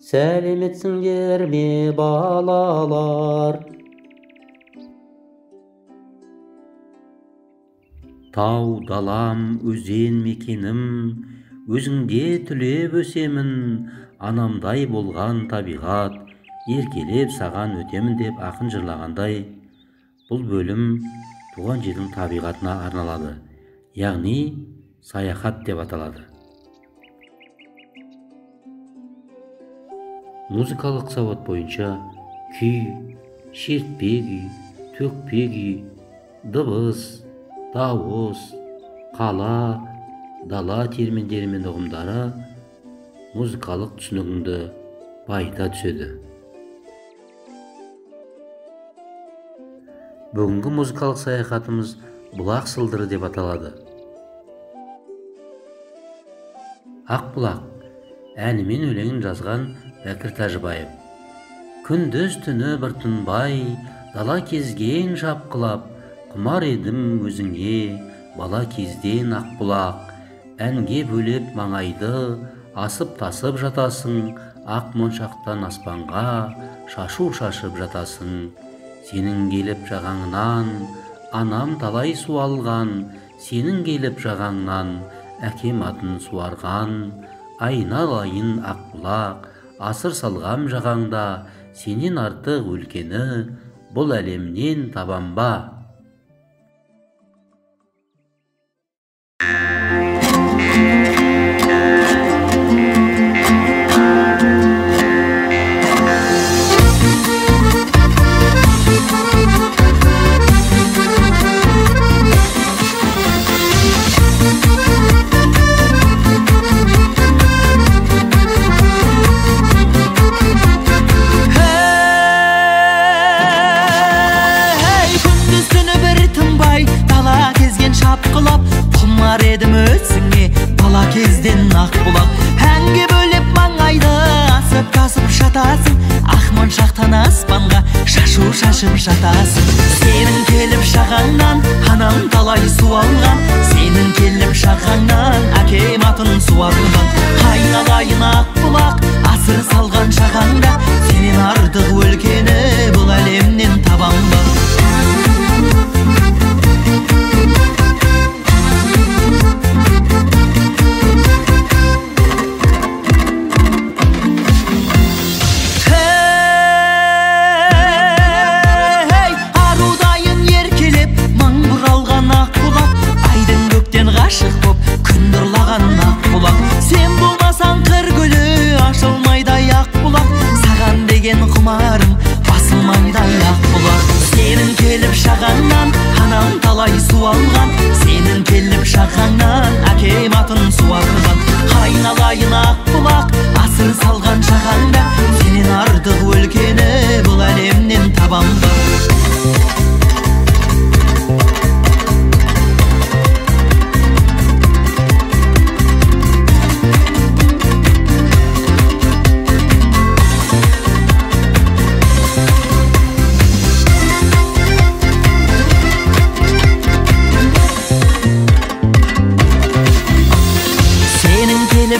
Сәлеметсіңдер ме балалар? Тау далам, өзен мекенім, өзіңде түлеп өсемін, анамдай болған табиғат, еркелеп саған өтемін деп ақын жырлағандай, бұл бөлім туған жердің табиғатына арналады, яғни саяхат деп аталады. Музыкалық сауат бойынша күй, шертпе күй, төкпе күй, дыбыс, дауыс, қала, дала терминдері мен ұғымдары музыкалық түсінігіңді байыта түседі. Бүгінгі музыкалық саяхатымыз бұлақ сылдыры деп аталады. Ақбұлақ әнімен өлеңін жазған Бәкір Тәжібаев. Күндіз түні бір тынбай, дала кезген шапқылап, құмар едім өзіңе, бала кезден ақбұлақ. Әнге бөлеп маңайды, асып тасып жатасың, ақ моншақтан аспанға шашу шашып жатасың. Сенің келіп жағаңнан, анам талай су алған, сенің келіп жағаңнан, әкем атын суарған. Айналайын ақбұлақ, асыр салғам жағаңда, сенен артық өлкені бұл әлемнен табам ба? Кезден ақбұлақ әнге бөлеп маңайды, асып тасып жатасың, ақ моншақтан аспанға шашу шашып жатасың. Сенің келіп жағаңнан анам талай су алған, сенің келіп жағаңнан әкем атын суарған. Айналайын ақбұлақ, асыр салған жағаңда, сенен артық өлкені бұл әлемнен табам ба? Ғашық боп күн нұрлаған ақбұлақ, сен болмасаң қыр гүлі ашылмайдай ақбұлақ, саған деген құмарым басылмайдай ақбұлақ. Сенің келіп жағаңнан анам талай су алған, сенің келіп жағаңнан әкем атын суарған. Айналайын ақбұлақ, асыр салған жағаңда, сенен артық өлкені бұл әлемнен табам ба?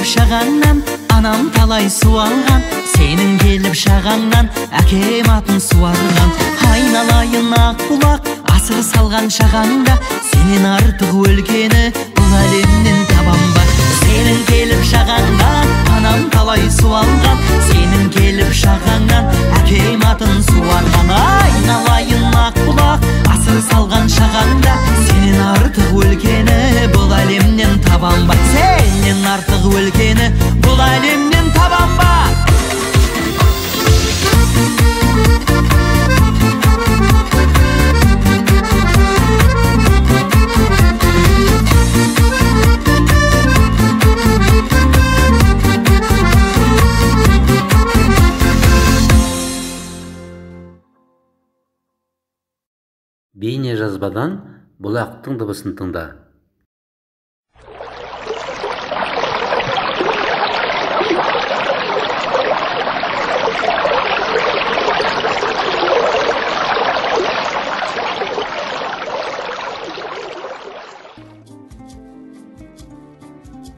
Жағаңнан анам талай су алған, сенің келіп жағаңнан әкем атын суарған. Айналайын ақбұлақ, асыр салған жағаңда, сенен артық өлкені бұл әлемнен табам ба? Сенің келіп жағаңнан анам талай су алған, сенің келіп жағаңнан әкем атын суарған. Айналайын ақбұлақ, асыр салған жағаңда, сенен артық өлкені бұл әлемнен табам ба? Сенен артық өлкені бұл әлемнен табам ба? Бейне жазбадан бұлақтың дыбысын тыңда.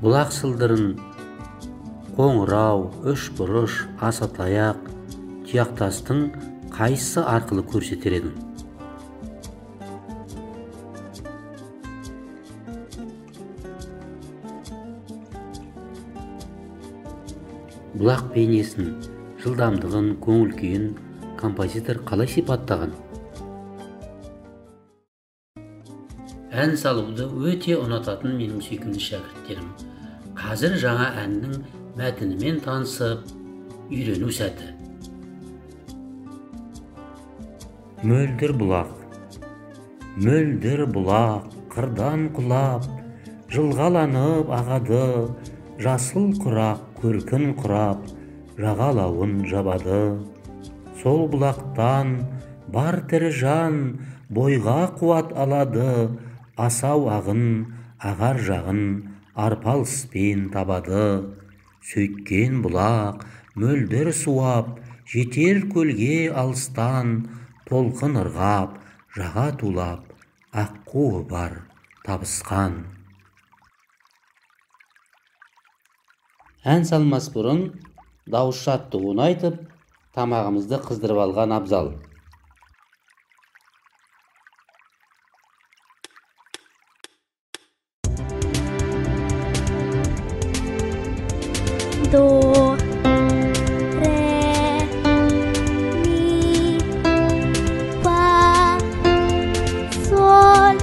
Бұлақ сылдырын қоңырау, үшбұрыш, асатаяқ, тұяқтастың қайсысы арқылы көрсетер едің? Бұлақ бейнесін, жылдамдығын, көңіл күйін композитор қалай сипаттаған? Ән салуды өте ұнататын менің сүйкімді шәкірттерім. Қазір жаңа әннің мәтінімен танысып, үйрену сәті. Мөлдір бұлақ, қырдан құлап, жылғаланып ағады, жасыл құрақ көркін құрап, жағалауын жабады. Сол бұлақтан бар тірі жан бойға қуат алады, асау ағын, ағар жағын арпалыспен табады. Сөйткен бұлақ мөлдір суап, жетер көлге алыстан, толқын ырғап, жаға тулап, аққуы бар табысқан. Ән салмас бұрын дауыс шаттығын айтып, тамағымызды қыздырып алған абзал. Do, re, mi, fa, sol,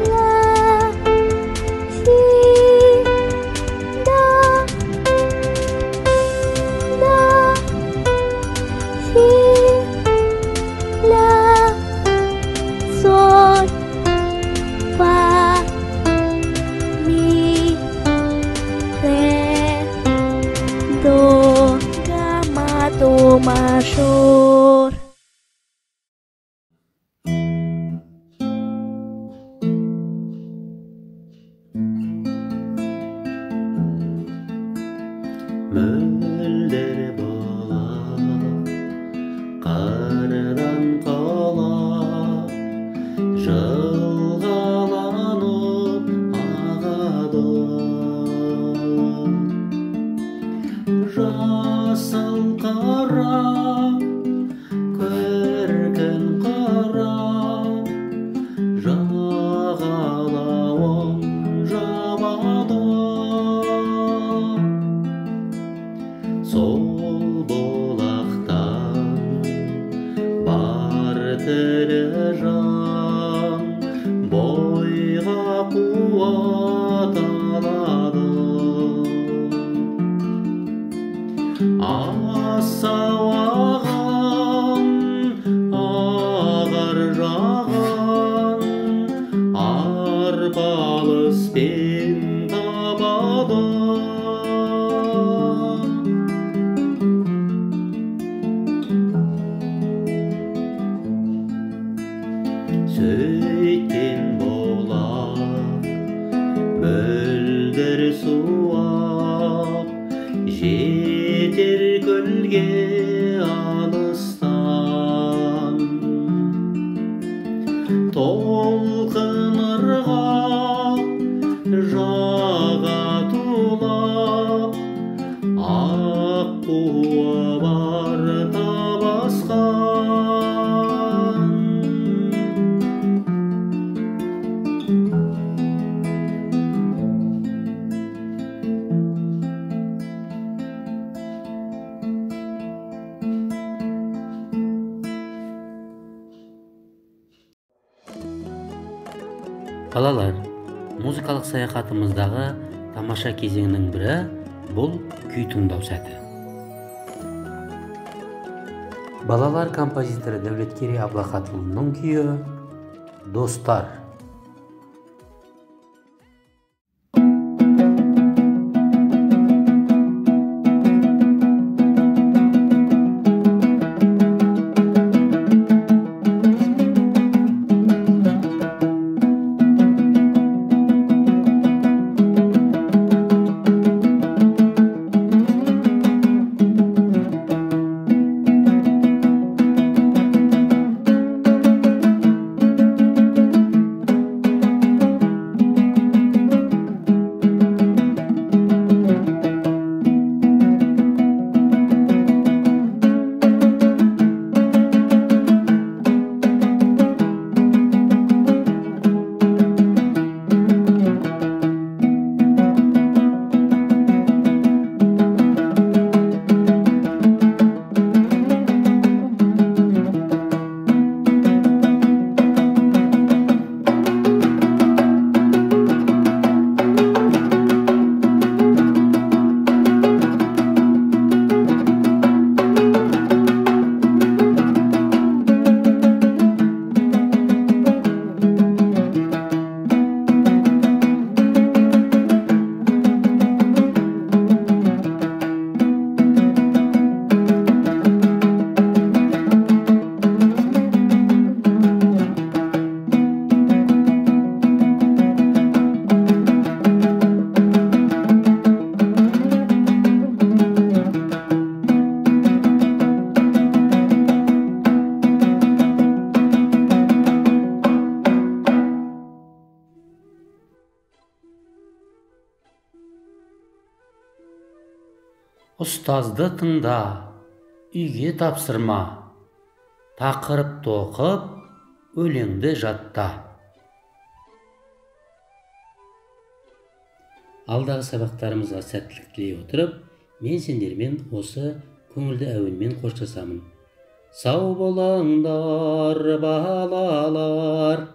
la, si, do, si, la, sol, fa, mi, re, do, gamma, do mayor. Мөлдір бұлақ, қардан қалап, жылғаланып ағады. Жасыл қара, көркін қара, жағалауын жабады. Сол бұлақтан бар тірі жан бойға қуат алады. Асау ағын, ағар жағын арпалыспен табады. Сөйткен бұлақ мөлдір суап, жетер көлге алыстан. Толқын ырғап, жаға тулап, аққуы бар табысқан. Балалар, музыкалық саяхатымыздағы тамаша кезеңнің бірі бұл күй тыңдау сәті. Балалар композиторы Дәулеткерей Абылахатұлының күйі «Достар». Ұстазды тыңда, үйге тапсырма, тақырыпты оқып, өлеңді жатта. Алдағы сабақтарымызға сәттілік тілей отырып, мен сендермен осы көңілді әуенмен қоштасамын. Сау болыңдар, балалар.